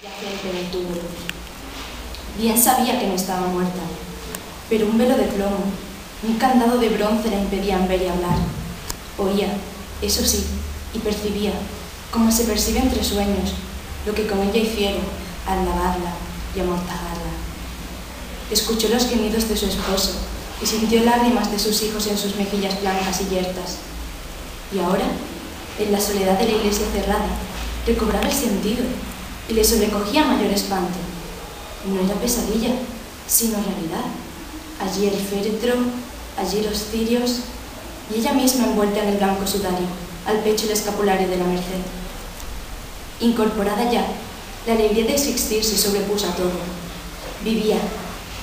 Yacente en el túmulo. Bien sabía que no estaba muerta, pero un velo de plomo, un candado de bronce la impedían ver y hablar. Oía, eso sí, y percibía, como se percibe entre sueños, lo que con ella hicieron al lavarla y amortajarla. Escuchó los gemidos de su esposo y sintió lágrimas de sus hijos en sus mejillas blancas y yertas. Y ahora, en la soledad de la iglesia cerrada, recobraba el sentido y le sobrecogía mayor espanto. No era pesadilla, sino realidad. Allí el féretro, allí los cirios, y ella misma envuelta en el blanco sudario, al pecho el escapulario de la Merced. Incorporada ya, la alegría de existir se sobrepuso a todo. Vivía.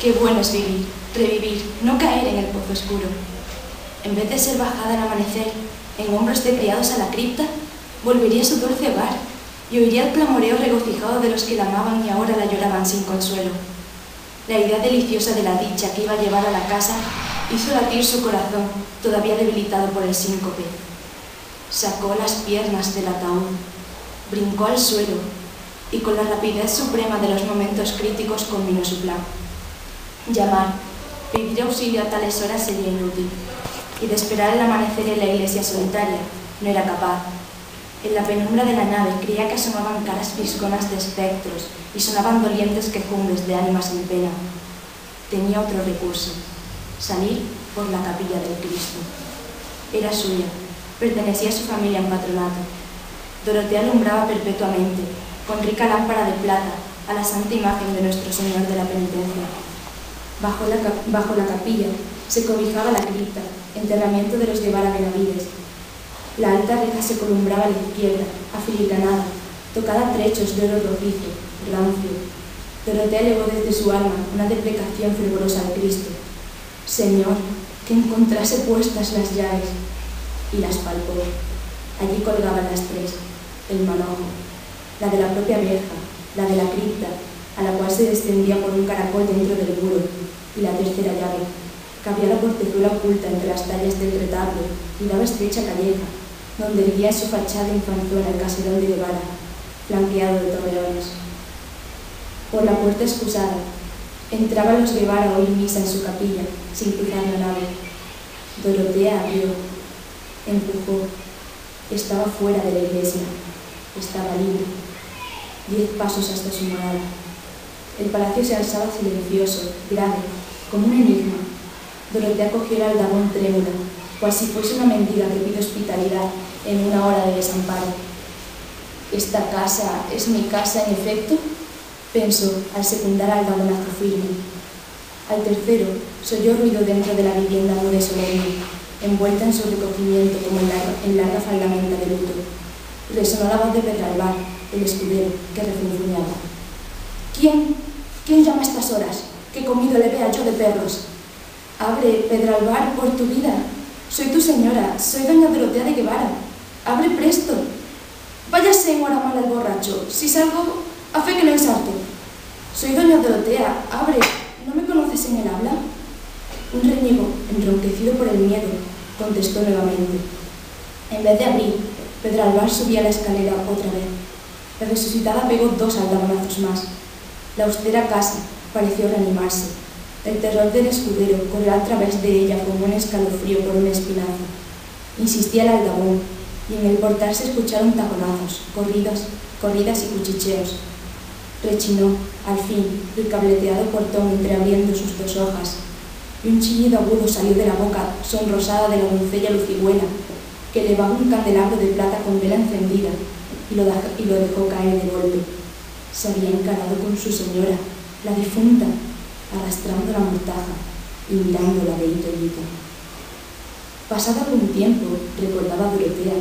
Qué bueno es vivir, revivir, no caer en el pozo oscuro. En vez de ser bajada al amanecer, en hombros de criados a la cripta, volvería a su dulce hogar y oiría el clamoreo regocijado de los que la amaban y ahora la lloraban sin consuelo. La idea deliciosa de la dicha que iba a llevar a la casa hizo latir su corazón, todavía debilitado por el síncope. Sacó las piernas del ataúd, brincó al suelo y con la rapidez suprema de los momentos críticos combinó su plan. Llamar, pedir auxilio a tales horas sería inútil, y de esperar el amanecer en la iglesia solitaria no era capaz. En la penumbra de la nave creía que asomaban caras visconas de espectros y sonaban dolientes quejumbres de ánimas en pena. Tenía otro recurso: salir por la capilla del Cristo. Era suya, pertenecía a su familia en patronato. Dorotea alumbraba perpetuamente, con rica lámpara de plata, a la santa imagen de Nuestro Señor de la Penitencia. Bajo la capilla se cobijaba la cripta, enterramiento de los Guevara Benavides. La alta reja se columbraba a la izquierda, afilicanada, tocada a trechos de oro rojizo, rancio. Dorotea elevó desde su alma una deprecación fervorosa al Cristo. Señor, que encontrase puestas las llaves. Y las palpó. Allí colgaban las tres: el manojo, la de la propia verja, la de la cripta, a la cual se descendía por un caracol dentro del muro, y la tercera llave, que había la portezuela oculta entre las tallas del retablo y daba estrecha calleja, donde erguía su fachada infanzona el caserón de Guevara, flanqueado de torreones. Por la puerta excusada, entraban los Guevara a oír misa en su capilla, sin cruzar la nave. Dorotea abrió, empujó, estaba fuera de la iglesia, estaba libre. 10 pasos hasta su morada. El palacio se alzaba silencioso, grave, como un enigma. Dorotea cogió el aldabón trémula, cual si fuese una mendiga que pide hospitalidad en una hora de desamparo. ¿Esta casa es mi casa en efecto?, pensó al secundar aldabonazo firme. Al tercero se oyó ruido dentro de la vivienda muda y solemne, envuelta en su recogimiento como en larga faldamenta de luto. Resonó la voz de Pedralbán, el escudero, que refunfuñaba. ¿Quién llama a estas horas? Que comido le vea yo de perros. Abre, Pedralbán, por tu vida. Soy tu señora, soy doña Dorotea de Guevara. Abre presto. Váyase en hora mala el borracho. Si salgo, a fe que lo ensarto. Soy doña Dorotea, abre. ¿No me conoces en el habla? Un reñigo, enronquecido por el miedo, contestó nuevamente. En vez de abrir, Pedralbán subía la escalera otra vez. La resucitada pegó 2 aldabonazos más. La austera casa pareció reanimarse. El terror del escudero corrió a través de ella como un escalofrío por un espinazo. Insistía el aldabón, y en el portal se escucharon taconazos, corridas y cuchicheos. Rechinó, al fin, el cableteado portón entreabriendo sus 2 hojas, y un chillido agudo salió de la boca sonrosada de la doncella Lucigüela, que elevaba un candelabro de plata con vela encendida, y lo dejó caer de golpe. Se había encarado con su señora, la difunta, arrastrando la mortaja y mirándola de hito en hito. Pasado algún tiempo, recordaba Dorotea,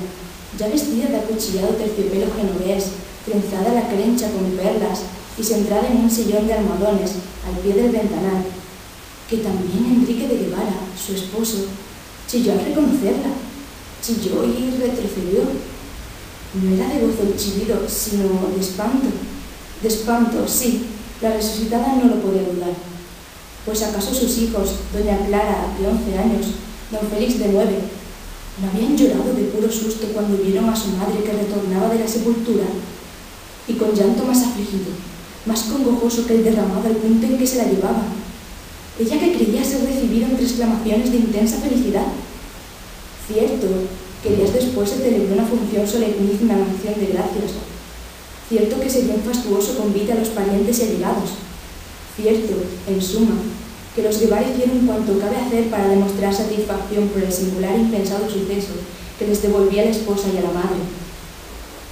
ya vestida de acuchillado terciopelo genovés, trenzada la crencha con perlas y sentada en un sillón de almohadones al pie del ventanal, que también Enrique de Guevara, su esposo, chilló al reconocerla, chilló y retrocedió. No era de gozo el chillido, sino de espanto. De espanto, sí, la resucitada no lo podía dudar. Pues acaso sus hijos, doña Clara, de 11 años, don Félix, de 9, ¿no habían llorado de puro susto cuando vieron a su madre que retornaba de la sepultura? y con llanto más afligido, más congojoso que el derramado al punto en que se la llevaba. Ella que creía ser recibida entre exclamaciones de intensa felicidad. Cierto que días después se celebró una función solemnísima en acción de gracias. Cierto que se dio un fastuoso convite a los parientes y allegados. Cierto, en suma, que los Guevara hicieron cuanto cabe hacer para demostrar satisfacción por el singular e impensado suceso que les devolvía a la esposa y a la madre.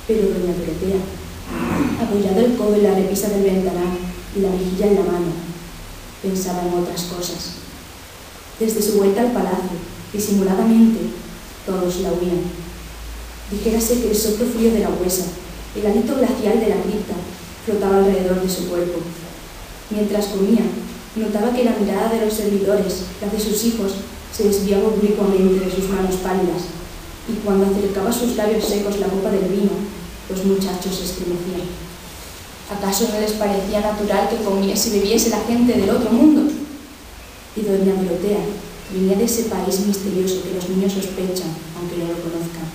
Pero doña Dorotea, apoyado el codo en la repisa del ventanal y la mejilla en la mano, pensaba en otras cosas. Desde su vuelta al palacio, disimuladamente, todos la oían. Dijérase que el soplo frío de la huesa, el hálito glacial de la cripta, flotaba alrededor de su cuerpo. Mientras comía, notaba que la mirada de los servidores, la de sus hijos, se desviaba oblicuamente de sus manos pálidas, y cuando acercaba a sus labios secos la copa del vino, los muchachos se estremecían. ¿Acaso no les parecía natural que comiese y bebiese la gente del otro mundo? Y doña Dorotea venía de ese país misterioso que los niños sospechan, aunque no lo conozcan.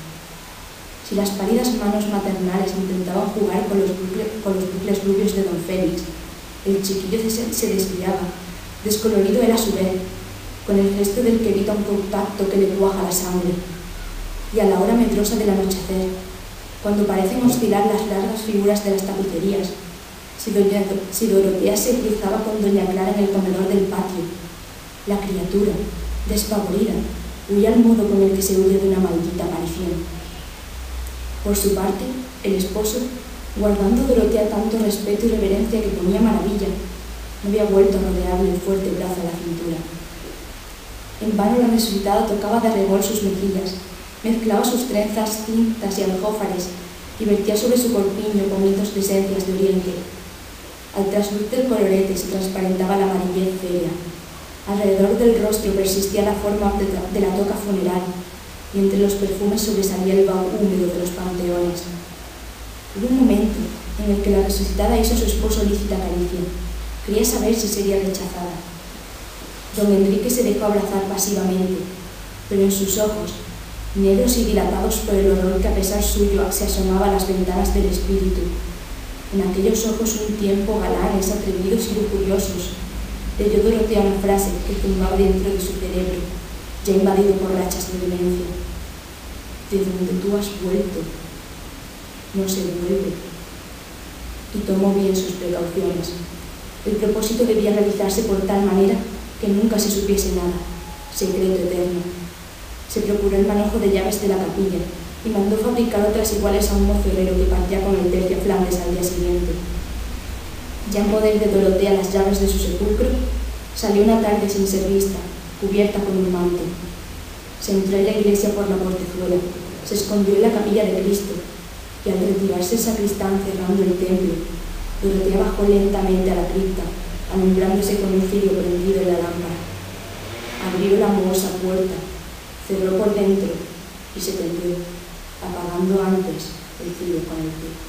Si las pálidas manos maternales intentaban jugar con los bucles rubios de don Félix, el chiquillo se desviaba, descolorido él a su vez, con el gesto del que evita un contacto que le cuaja la sangre. Y a la hora medrosa del anochecer, cuando parecen oscilar las largas figuras de las tapicerías, si Dorotea se cruzaba con doña Clara en el comedor del patio, la criatura, despavorida, huía al modo con el que se huye de una maldita aparición. Por su parte, el esposo, guardando a Dorotea tanto respeto y reverencia que ponía maravilla, no había vuelto a rodearle el fuerte brazo a la cintura. En vano la resucitada tocaba de arrebol sus mejillas, mezclaba sus trenzas, cintas y aljófares y vertía sobre su corpiño pomitos de esencias de oriente. Al trasluz del colorete se transparentaba la amarillez férrea. Alrededor del rostro persistía la forma de la toca funeral y entre los perfumes sobresalía el vaho húmedo de los panteones. Hubo un momento en el que la resucitada hizo a su esposo lícita caricia. Quería saber si sería rechazada. Don Enrique se dejó abrazar pasivamente, pero en sus ojos, negros y dilatados por el horror que a pesar suyo se asomaba a las ventanas del espíritu, en aquellos ojos un tiempo galanes, atrevidos y lujuriosos, leyó Dorotea una frase que zumbaba dentro de su cerebro, ya invadido por rachas de demencia. De donde tú has vuelto, no se vuelve. Y tomó bien sus precauciones. El propósito debía realizarse por tal manera que nunca se supiese nada, secreto eterno. Se procuró el manojo de llaves de la capilla y mandó fabricar otras iguales a un mozuelero que partía con el tercio a Flandes al día siguiente. Ya en poder de Dorotea las llaves de su sepulcro, salió una tarde sin ser vista, cubierta con un manto. Se entró en la iglesia por la portezuela, se escondió en la capilla de Cristo, y al retirarse el sacristán cerrando el templo, Dorotea bajó lentamente a la cripta, alumbrándose con un cirio prendido en la lámpara. Abrió la mohosa puerta, cerró por dentro y se tendió, apagando antes el cirio con el pie.